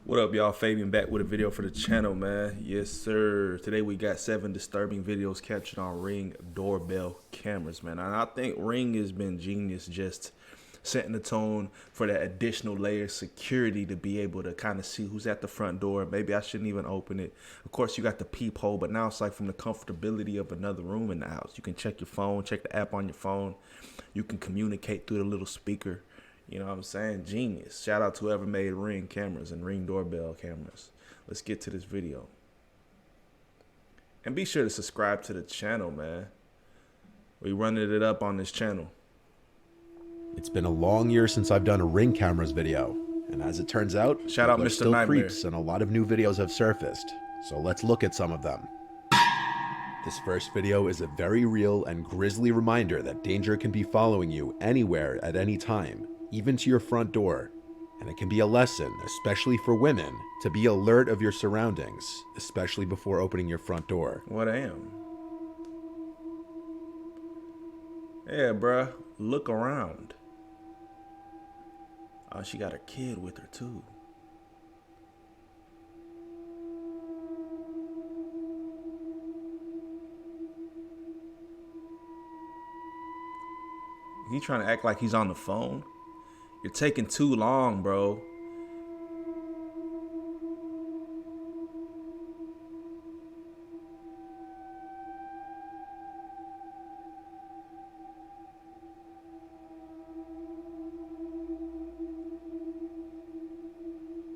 What up, y'all? Fabian back with a video for the channel, man. Yes, sir. Today we got 7 disturbing videos captured on Ring doorbell cameras, man. And I think Ring has been genius just setting the tone for that additional layer of security to be able to kind of see who's at the front door. Maybe I shouldn't even open it. Of course, you got the peephole, but now it's like from the comfortability of another room in the house. You can check your phone, check the app on your phone. You can communicate through the little speaker. You know what I'm saying? Genius. Shout out to whoever made Ring cameras and Ring doorbell cameras. Let's get to this video. And be sure to subscribe to the channel, man. We running it up on this channel. It's been a long year since I've done a Ring cameras video, and as it turns out, Shout out there are Mr. still Nightmare. creeps and a lot of new videos have surfaced. So let's look at some of them. This first video is a very real and grisly reminder that danger can be following you anywhere at any time, even to your front door. And it can be a lesson, especially for women, to be alert of your surroundings, especially before opening your front door. What I am. Yeah, bruh. Look around. Oh, she got her kid with her, too. He trying to act like he's on the phone? You're taking too long, bro.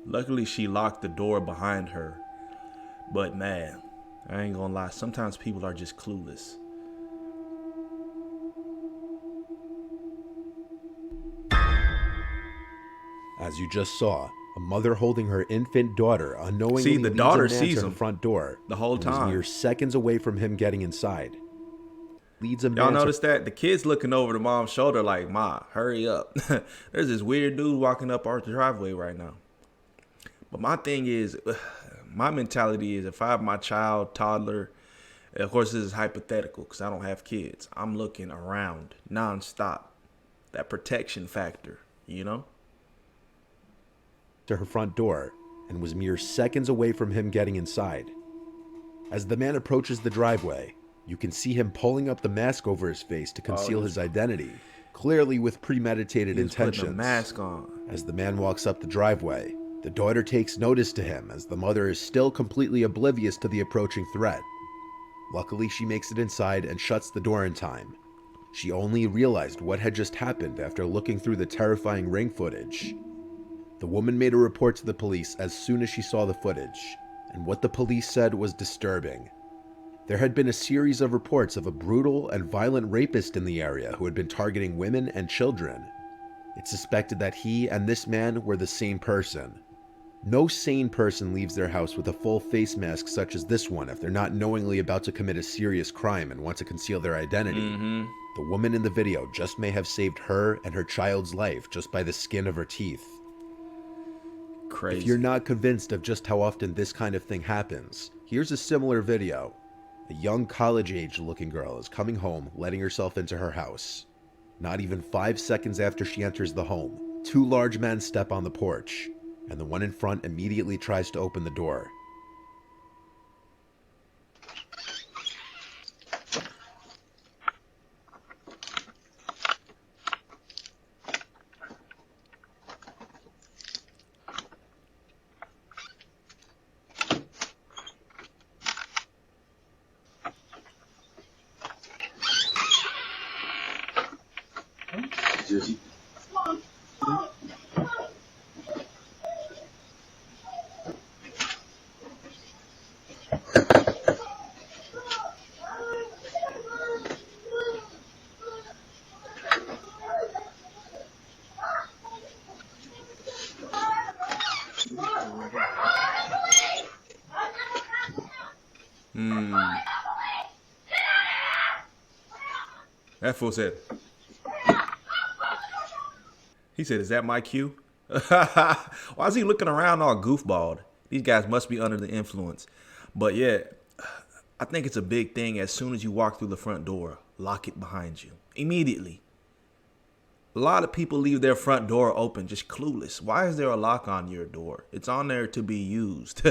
Luckily, she locked the door behind her. But man, I ain't gonna lie, sometimes people are just clueless. As you just saw, a mother holding her infant daughter unknowingly See, the leads daughter a man sees to her him front door the whole and was time. mere seconds away from him getting inside. Leads a Y'all man notice that? The kid's looking over the mom's shoulder like, Ma, hurry up. There's this weird dude walking up our driveway right now. But my thing is, my mentality is if I have my child, toddler, of course this is hypothetical because I don't have kids. I'm looking around nonstop. That protection factor, you know? to her front door and was mere seconds away from him getting inside. As the man approaches the driveway, you can see him pulling up the mask over his face to conceal his identity, clearly with premeditated intentions. Putting a mask on. As the man walks up the driveway, the daughter takes notice to him as the mother is still completely oblivious to the approaching threat. Luckily, she makes it inside and shuts the door in time. She only realized what had just happened after looking through the terrifying Ring footage. The woman made a report to the police as soon as she saw the footage, and what the police said was disturbing. There had been a series of reports of a brutal and violent rapist in the area who had been targeting women and children. It's suspected that he and this man were the same person. No sane person leaves their house with a full face mask such as this one if they're not knowingly about to commit a serious crime and want to conceal their identity. The woman in the video just may have saved her and her child's life just by the skin of her teeth. Crazy. If you're not convinced of just how often this kind of thing happens, here's a similar video. A young college-age looking girl is coming home, letting herself into her house. Not even 5 seconds after she enters the home, 2 large men step on the porch, and the one in front immediately tries to open the door. That fool said. He said, "Is that my cue?" Why is he looking around all goofballed? These guys must be under the influence. But yeah, I think it's a big thing. As soon as you walk through the front door, lock it behind you immediately. A lot of people leave their front door open, just clueless. Why is there a lock on your door? It's on there to be used.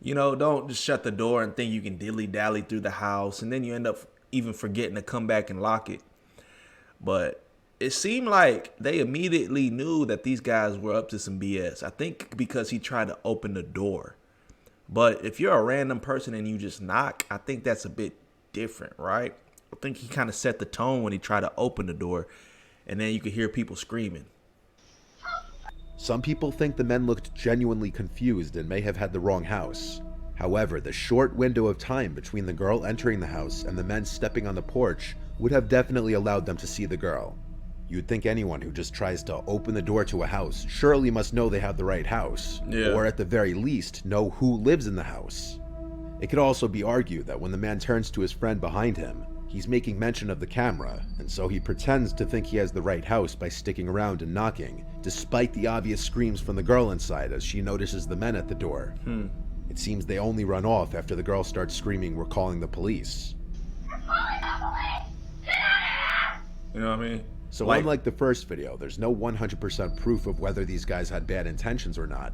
Don't just shut the door and think you can dilly-dally through the house, and then you end up even forgetting to come back and lock it. But it seemed like they immediately knew that these guys were up to some BS. I think because he tried to open the door. But if you're a random person and you just knock, I think that's a bit different, right? I think he kind of set the tone when he tried to open the door, and then you could hear people screaming. Some people think the men looked genuinely confused and may have had the wrong house. However, the short window of time between the girl entering the house and the men stepping on the porch would have definitely allowed them to see the girl. You'd think anyone who just tries to open the door to a house surely must know they have the right house, or at the very least, know who lives in the house. It could also be argued that when the man turns to his friend behind him, he's making mention of the camera, and so he pretends to think he has the right house by sticking around and knocking, despite the obvious screams from the girl inside as she notices the men at the door. It seems they only run off after the girl starts screaming, "We're calling the police." You know what I mean? So unlike the first video, there's no 100% proof of whether these guys had bad intentions or not.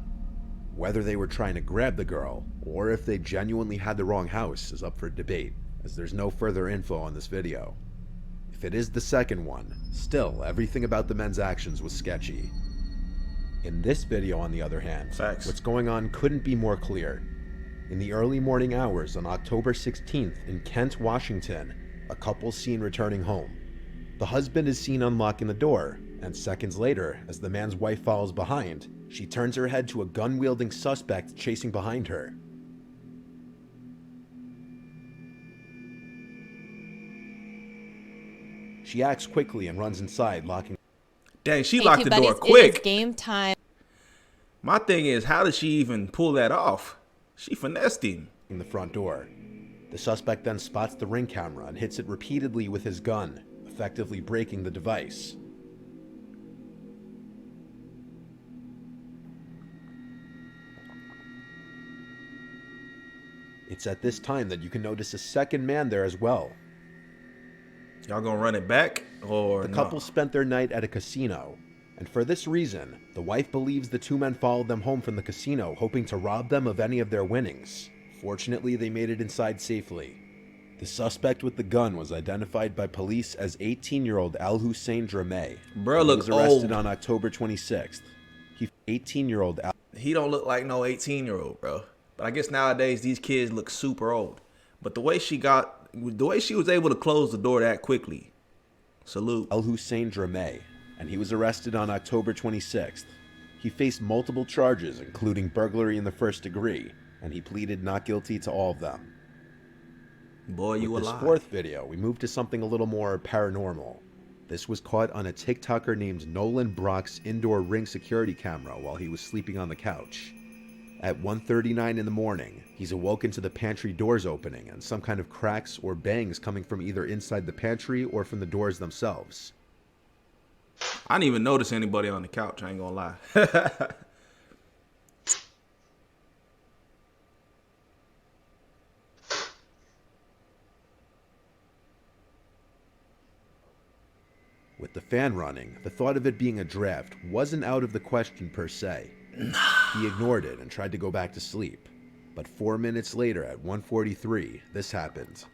Whether they were trying to grab the girl, or if they genuinely had the wrong house is up for debate, as there's no further info on this video. If it is the second one, still, everything about the men's actions was sketchy. In this video, on the other hand, what's going on couldn't be more clear. In the early morning hours on October 16th in Kent, Washington, a couple's seen returning home. The husband is seen unlocking the door, and seconds later, as the man's wife follows behind, she turns her head to a gun-wielding suspect chasing behind her. She acts quickly and runs inside, locking. Dang, she locked the door quick. It is game time. My thing is, how did she even pull that off? She finessed him. In the front door. The suspect then spots the Ring camera and hits it repeatedly with his gun, effectively breaking the device. It's at this time that you can notice a second man there as well. Y'all gonna run it back, or the couple spent their night at a casino, and for this reason, the wife believes the two men followed them home from the casino, hoping to rob them of any of their winnings. Fortunately, they made it inside safely. The suspect with the gun was identified by police as 18-year-old Al-Hussein Drameh. Bro looks old. He was arrested old. on October 26th. 18-year-old Al. He don't look like no 18-year-old, bro. But I guess nowadays these kids look super old. But the way she was able to close the door that quickly, salute. Al-Hussein Drameh, and he was arrested on October 26th. He faced multiple charges, including burglary in the first degree, and he pleaded not guilty to all of them. Boy, you With alive. this fourth video, we move to something a little more paranormal. This was caught on a TikToker named Nolan Brock's indoor Ring security camera while he was sleeping on the couch. At 1:39 in the morning, he's awoken to the pantry doors opening and some kind of cracks or bangs coming from either inside the pantry or from the doors themselves. I didn't even notice anybody on the couch, I ain't gonna lie. With the fan running, the thought of it being a draft wasn't out of the question per se. He ignored it and tried to go back to sleep. But 4 minutes later at 1:43, this happened.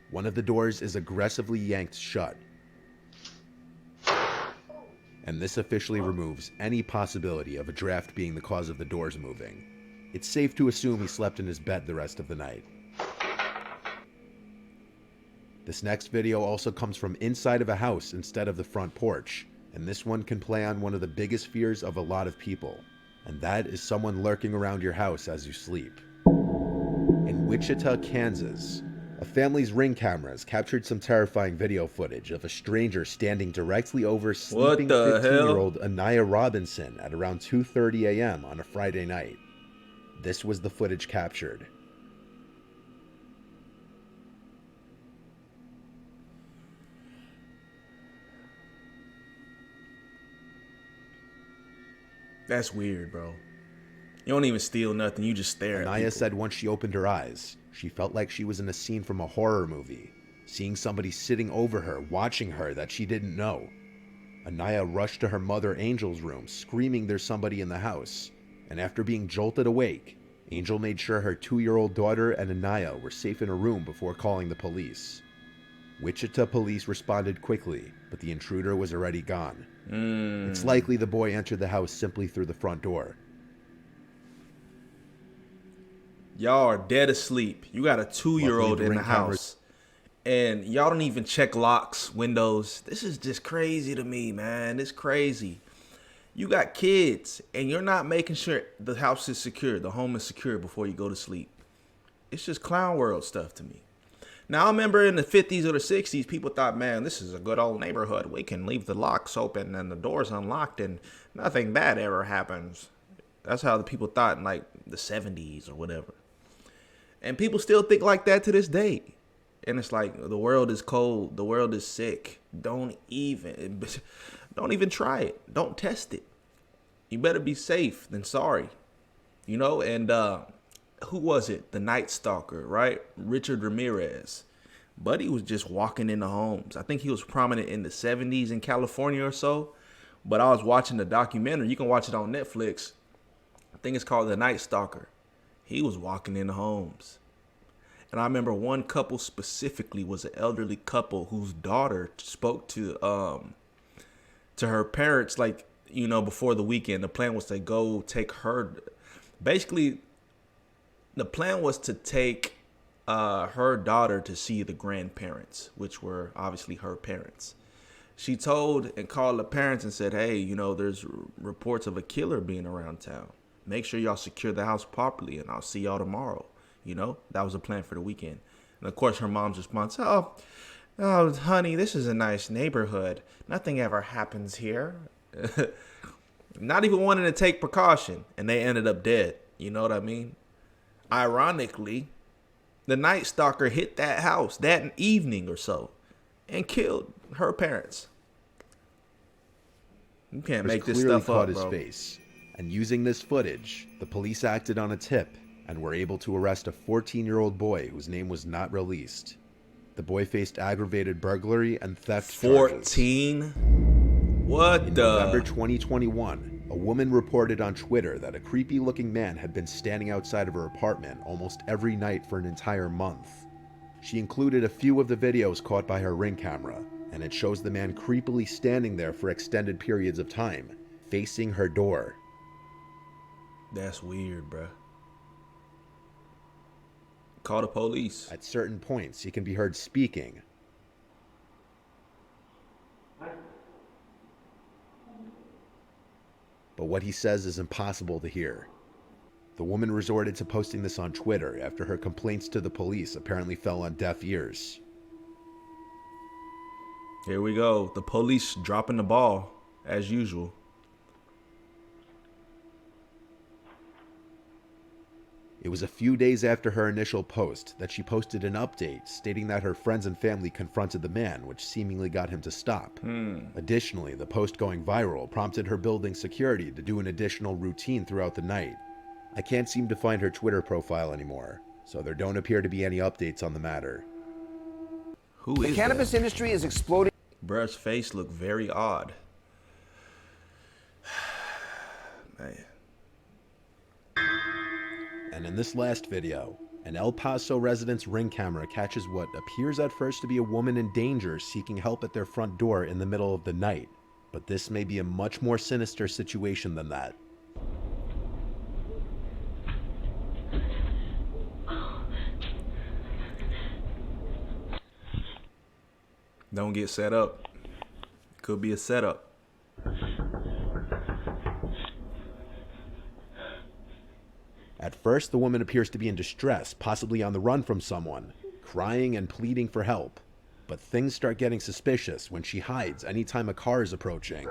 One of the doors is aggressively yanked shut. And this officially removes any possibility of a draft being the cause of the doors moving. It's safe to assume he slept in his bed the rest of the night. This next video also comes from inside of a house instead of the front porch, and this one can play on one of the biggest fears of a lot of people, and that is someone lurking around your house as you sleep. In Wichita, Kansas, a family's Ring cameras captured some terrifying video footage of a stranger standing directly over sleeping 15-year-old Anaya Robinson at around 2:30 a.m. on a Friday night. This was the footage captured. That's weird, bro. You don't even steal nothing. You just stare at Anaya people. said once she opened her eyes, she felt like she was in a scene from a horror movie, seeing somebody sitting over her, watching her that she didn't know. Anaya rushed to her mother Angel's room, screaming there's somebody in the house. And after being jolted awake, Angel made sure her 2-year-old daughter and Anaya were safe in a room before calling the police. Wichita police responded quickly, but the intruder was already gone. It's likely the boy entered the house simply through the front door. Y'all are dead asleep. You got a 2-year-old in the house. And y'all don't even check locks, windows. This is just crazy to me, man. It's crazy. You got kids, and you're not making sure the house is secure, the home is secure before you go to sleep. It's just clown world stuff to me. Now, I remember in the 50s or the 60s, people thought, man, this is a good old neighborhood. We can leave the locks open and the doors unlocked, and nothing bad ever happens. That's how the people thought in, like, the 70s or whatever. And people still think like that to this day. And it's like, the world is cold. The world is sick. Don't even try it. Don't test it. You better be safe than sorry. You know, and who was it? The Night Stalker, right? Richard Ramirez. Buddy was just walking into homes. I think he was prominent in the 70s in California or so. But I was watching the documentary. You can watch it on Netflix. I think it's called The Night Stalker. He was walking into homes. And I remember one couple specifically was an elderly couple whose daughter spoke to her parents, like, you know, before the weekend. The plan was to go take her. Basically, the plan was to take her daughter to see the grandparents, which were obviously her parents. She told and called the parents and said, hey, you know, there's reports of a killer being around town. Make sure y'all secure the house properly, and I'll see y'all tomorrow. You know, that was a plan for the weekend. And of course, her mom's response, oh, honey, this is a nice neighborhood. Nothing ever happens here. Not even wanting to take precaution. And they ended up dead. You know what I mean? Ironically, the Night Stalker hit that house that evening or so and killed her parents. You can't make this stuff up, bro. His face. And using this footage, the police acted on a tip and were able to arrest a 14-year-old boy whose name was not released. The boy faced aggravated burglary and theft 14? charges. What In the? November 2021, a woman reported on Twitter that a creepy-looking man had been standing outside of her apartment almost every night for an entire month. She included a few of the videos caught by her Ring camera, and it shows the man creepily standing there for extended periods of time, facing her door. That's weird, bruh. Call the police. At certain points, he can be heard speaking. But what he says is impossible to hear. The woman resorted to posting this on Twitter after her complaints to the police apparently fell on deaf ears. Here we go. The police dropping the ball, as usual. It was a few days after her initial post that she posted an update stating that her friends and family confronted the man, which seemingly got him to stop. Additionally, the post going viral prompted her building security to do an additional routine throughout the night. I can't seem to find her Twitter profile anymore, so there don't appear to be any updates on the matter. Who is The cannabis industry is exploding. Bruh's face looked very odd. Man. And in this last video, an El Paso resident's Ring camera catches what appears at first to be a woman in danger seeking help at their front door in the middle of the night. But this may be a much more sinister situation than that. Don't get set up. Could be a setup. At first, the woman appears to be in distress, possibly on the run from someone, crying and pleading for help. But things start getting suspicious when she hides anytime a car is approaching.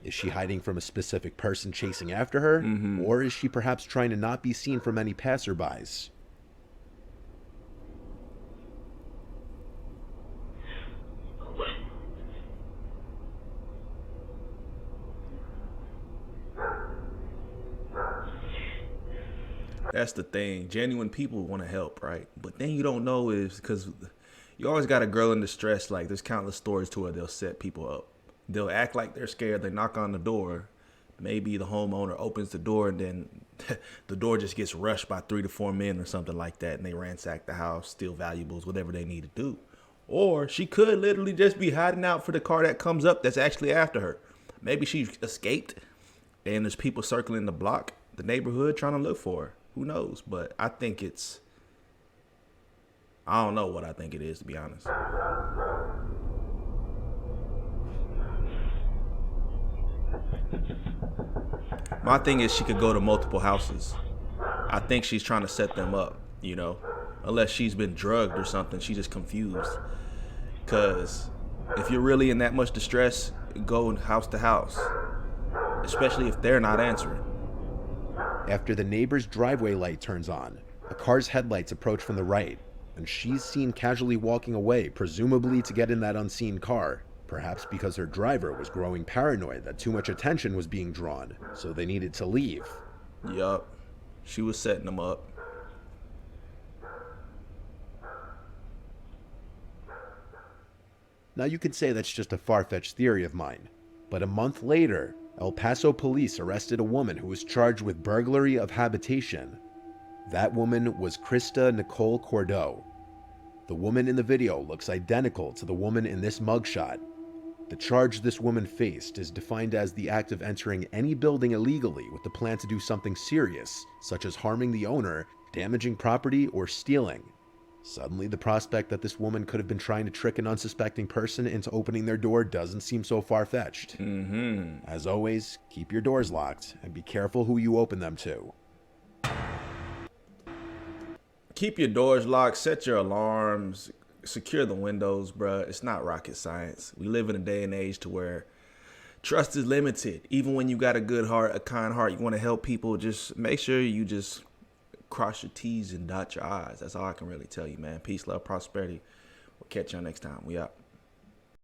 Is she hiding from a specific person chasing after her? Or is she perhaps trying to not be seen from any passerbys? That's the thing. Genuine people want to help, right? But then you don't know is because you always got a girl in distress. Like there's countless stories to where they'll set people up. They'll act like they're scared. They knock on the door. Maybe the homeowner opens the door and then the door just gets rushed by 3 to 4 men or something like that. And they ransack the house, steal valuables, whatever they need to do. Or she could literally just be hiding out for the car that comes up that's actually after her. Maybe she escaped and there's people circling the block, the neighborhood trying to look for her. Who knows? But I think I don't know what I think it is, to be honest. My thing is she could go to multiple houses. I think she's trying to set them up, unless she's been drugged or something. She's just confused. Because if you're really in that much distress, go house to house, especially if they're not answering. After the neighbor's driveway light turns on, a car's headlights approach from the right, and she's seen casually walking away, presumably to get in that unseen car, perhaps because her driver was growing paranoid that too much attention was being drawn, so they needed to leave. Yup. She was setting them up. Now you could say that's just a far-fetched theory of mine, but a month later, El Paso police arrested a woman who was charged with burglary of habitation. That woman was Krista Nicole Cordeaux. The woman in the video looks identical to the woman in this mugshot. The charge this woman faced is defined as the act of entering any building illegally with the plan to do something serious, such as harming the owner, damaging property, or stealing. Suddenly, the prospect that this woman could have been trying to trick an unsuspecting person into opening their door doesn't seem so far-fetched. As always, keep your doors locked and be careful who you open them to. Keep your doors locked, set your alarms, secure the windows, bruh. It's not rocket science. We live in a day and age to where trust is limited. Even when you got a good heart, a kind heart, you want to help people, just make sure you just cross your T's and dot your I's. That's all I can really tell you, man. Peace, love, prosperity. We'll catch y'all next time. We out.